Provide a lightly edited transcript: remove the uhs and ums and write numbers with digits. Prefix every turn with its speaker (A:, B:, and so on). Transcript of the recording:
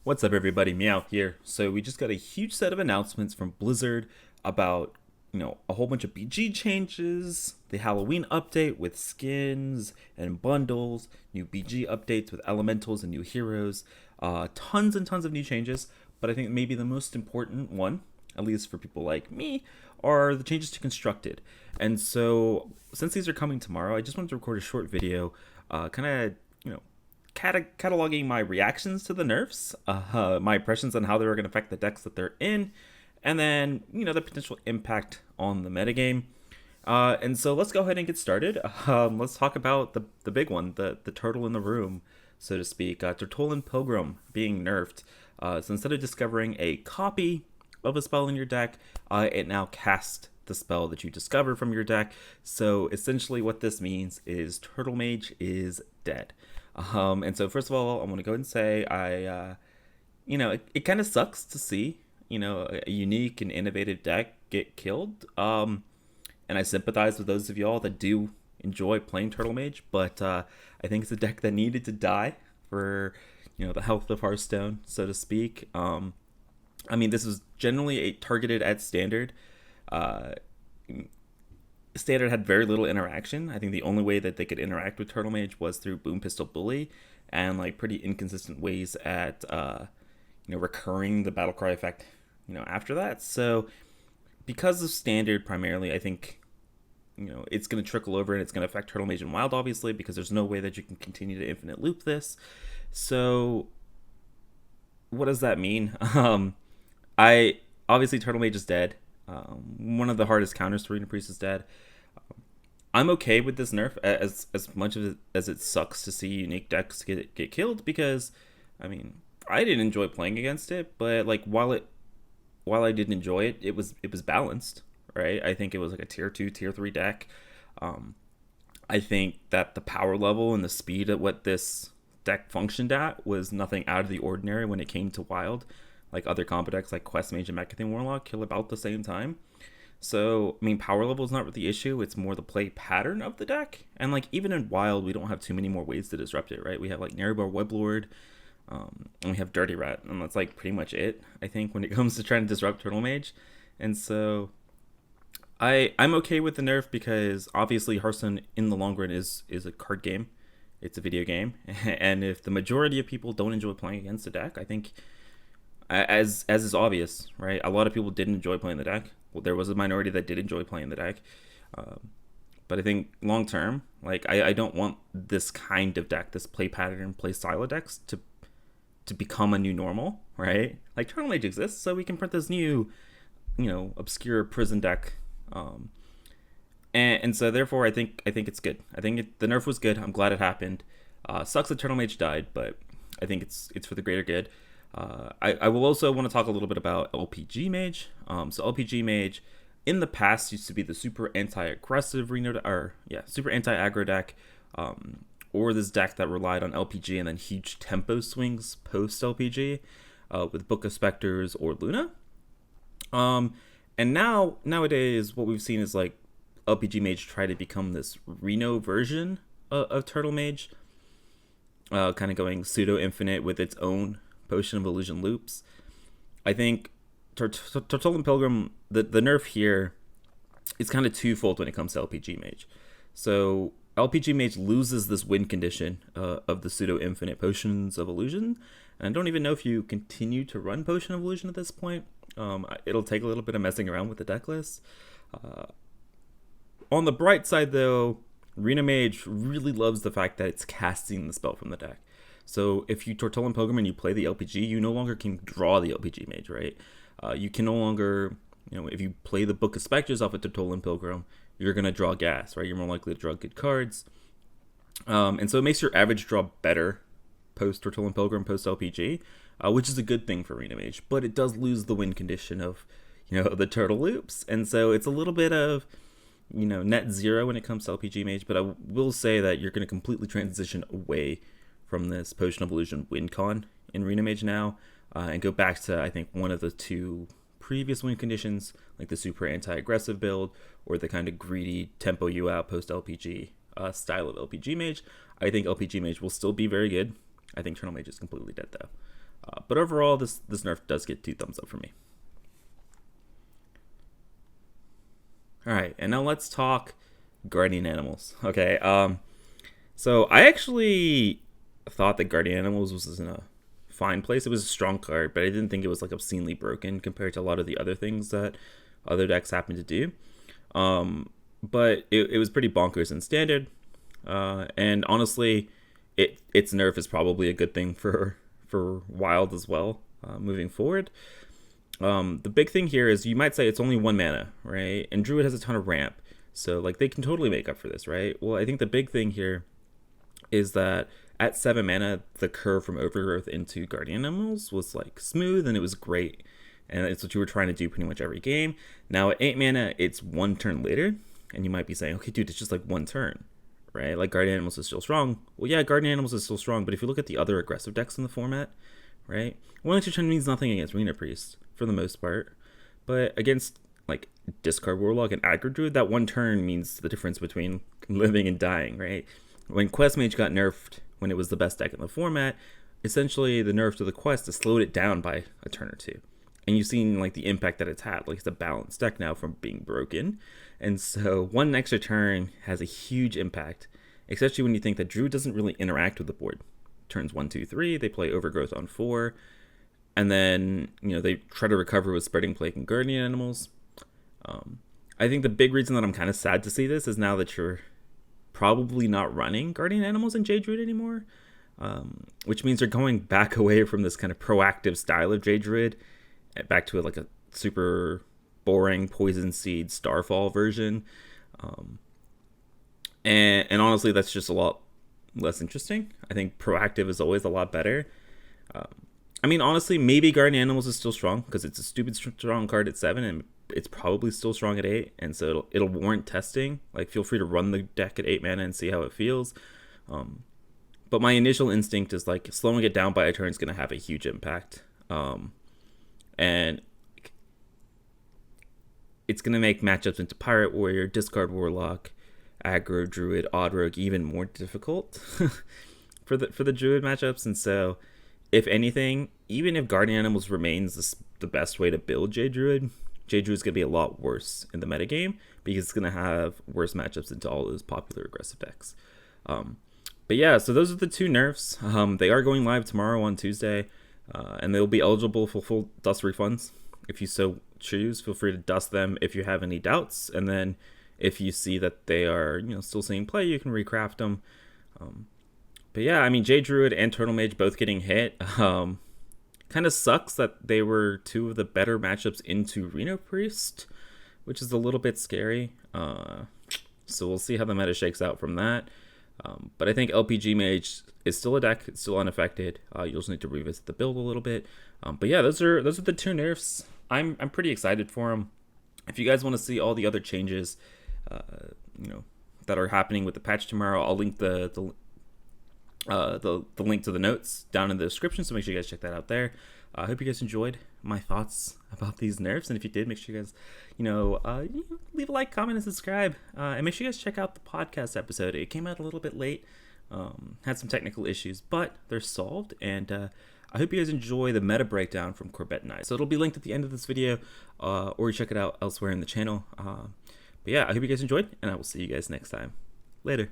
A: What's up, everybody? Meowth here. So we just got a huge set of announcements from Blizzard about, a whole bunch of BG changes, the Halloween update with skins and bundles, new BG updates with elementals and new heroes, tons and tons of new changes. But I think maybe the most important one, at least for people like me, are the changes to Constructed. And so, since these are coming tomorrow, I just wanted to record a short video, kind of, cataloging my reactions to the nerfs, my impressions on how they were going to affect the decks that they're in, and then the potential impact on the metagame. And so let's go ahead and get started. Let's talk about the big one, the turtle in the room, so to speak. Tortollan Pilgrim being nerfed. So instead of discovering a copy of a spell in your deck, it now casts the spell that you discover from your deck. So essentially what this means is Turtle Mage is dead. And so first of all, I want to go ahead and say it kind of sucks to see, a unique and innovative deck get killed. And I sympathize with those of y'all that do enjoy playing Turtle Mage, but I think it's a deck that needed to die for, the health of Hearthstone, so to speak. This is generally targeted at Standard. Standard had very little interaction. I think the only way that they could interact with Turtle Mage was through Boom Pistol Bully, and pretty inconsistent ways at recurring the battle cry effect after that. So because of Standard primarily, I think it's going to trickle over and it's going to affect Turtle Mage and Wild, obviously, because there's no way that you can continue to infinite loop this. So what does that mean? I obviously Turtle Mage is dead. One of the hardest counters to Arena Priest is dead. I'm okay with this nerf as much of it as it sucks to see unique decks get killed, because I didn't enjoy playing against it, but while I didn't enjoy it, it was balanced, right? I think it was like a tier 2, tier 3 deck. I think that the power level and the speed at what this deck functioned at was nothing out of the ordinary when it came to Wild. Like other combo decks like Quest Mage and Mechathane Warlock kill about the same time. So, power level is not the issue. It's more the play pattern of the deck. And even in Wild, we don't have too many more ways to disrupt it, right? We have Neribar Weblord, and we have Dirty Rat, and that's pretty much it, I think, when it comes to trying to disrupt Turtle Mage. And so I'm okay with the nerf, because obviously Hearthstone in the long run is a card game. It's a video game. And if the majority of people don't enjoy playing against the deck, I think, as is obvious, right? A lot of people didn't enjoy playing the deck. Well, there was a minority that did enjoy playing the deck. But I think long term, I don't want this kind of deck, this play pattern, play style of decks to become a new normal, right? Turtle Mage exists, so we can print this new, obscure prison deck. And so therefore, I think it's good. I think the nerf was good. I'm glad it happened. Sucks that Turtle Mage died, but I think it's for the greater good. I will also want to talk a little bit about LPG Mage. So LPG Mage in the past used to be the super anti-aggressive super anti-aggro deck, or this deck that relied on LPG and then huge tempo swings post LPG, with Book of Specters or Luna. And nowadays what we've seen is LPG Mage try to become this Reno version of Turtle Mage, kind of going pseudo infinite with its own Potion of Illusion loops. I think Tortollan Pilgrim, the nerf here is kind of twofold when it comes to LPG Mage. So LPG Mage loses this win condition of the pseudo infinite Potions of Illusion, and I don't even know if you continue to run Potion of Illusion at this point. It'll take a little bit of messing around with the deck list. On the bright side, though, Arena Mage really loves the fact that it's casting the spell from the deck. So if you Tortollan Pilgrim and you play the LPG, you no longer can draw the LPG Mage, right? You can no longer, if you play the Book of Specters off of Tortollan Pilgrim, you're going to draw gas, right? You're more likely to draw good cards. And so it makes your average draw better post Tortollan Pilgrim, post LPG, which is a good thing for Arena Mage. But it does lose the win condition of, the turtle loops. And so it's a little bit of, net zero when it comes to LPG Mage. But I will say that you're going to completely transition away from this Potion of Illusion win con in Arena Mage now, and go back to, I think, one of the two previous win conditions, like the super anti-aggressive build or the kind of greedy tempo you out post LPG style of LPG Mage. I think LPG Mage will still be very good. I think Turtle Mage is completely dead though. But overall, this nerf does get 2 thumbs up for me. All right, and now let's talk guardian animals. Okay, so I actually thought that guardian animals was in a fine place. It was a strong card, but I didn't think it was like obscenely broken compared to a lot of the other things that other decks happen to do. But it was pretty bonkers in standard, and honestly, its nerf is probably a good thing for wild as well, moving forward. The big thing here is you might say it's only 1 mana, right? And Druid has a ton of ramp, so like they can totally make up for this, right? Well, I think the big thing here is that at 7 mana, the curve from Overgrowth into Guardian Animals was like smooth and it was great. And it's what you were trying to do pretty much every game. Now at 8 mana, it's 1 turn later. And you might be saying, okay, dude, it's just like 1 turn, right? Like Guardian Animals is still strong. Well, yeah, Guardian Animals is still strong. But if you look at the other aggressive decks in the format, right? 1 extra turn means nothing against Arena Priest for the most part. But against like Discard Warlock and Aggro Druid, that 1 turn means the difference between living and dying, right? When Quest Mage got nerfed, when it was the best deck in the format, essentially the nerf to the Quest has slowed it down by a turn or 2. And you've seen like the impact that it's had. Like it's a balanced deck now from being broken. And so 1 extra turn has a huge impact, especially when you think that Druid doesn't really interact with the board. Turns 1, 2, 3, they play Overgrowth on 4. And then, they try to recover with Spreading Plague and Guardian Animals. I think the big reason that I'm kind of sad to see this is now that you're probably not running Guardian Animals in Jade Druid anymore, which means you're going back away from this kind of proactive style of Jade Druid, back to like a super boring Poison Seed Starfall version. And honestly, that's just a lot less interesting. I think proactive is always a lot better. I mean, honestly, maybe Guardian Animals is still strong because it's a stupid strong card at 7, and it's probably still strong at 8, and so it'll warrant testing. Like, feel free to run the deck at 8 mana and see how it feels. But my initial instinct is like slowing it down by a turn is going to have a huge impact, and it's going to make matchups into Pirate Warrior, Discard Warlock, Aggro Druid, Odd Rogue even more difficult for the Druid matchups, and so. If anything, even if Guardian Animals remains the best way to build Jade Druid is going to be a lot worse in the metagame because it's going to have worse matchups into all those popular aggressive decks. But yeah, so those are the 2 nerfs. They are going live tomorrow on Tuesday, and they'll be eligible for full dust refunds. If you so choose, feel free to dust them if you have any doubts. And then if you see that they are still seeing play, you can recraft them. But yeah, I mean, Jade Druid and Turtle Mage both getting hit. Kind of sucks that they were 2 of the better matchups into Reno Priest, which is a little bit scary. So we'll see how the meta shakes out from that. But I think LPG Mage is still a deck. It's still unaffected. You'll just need to revisit the build a little bit. But yeah, those are the 2 nerfs. I'm pretty excited for them. If you guys want to see all the other changes, that are happening with the patch tomorrow, I'll link the link to the notes down in the description, so make sure you guys check that out there. I hope you guys enjoyed my thoughts about these nerfs, and if you did, make sure you guys leave a like, comment, and subscribe, and make sure you guys check out the podcast episode. It came out a little bit late, had some technical issues, but they're solved, and I hope you guys enjoy the meta breakdown from Corbett and I. So it'll be linked at the end of this video, or you check it out elsewhere in the channel. But yeah, I hope you guys enjoyed, and I will see you guys next time. Later.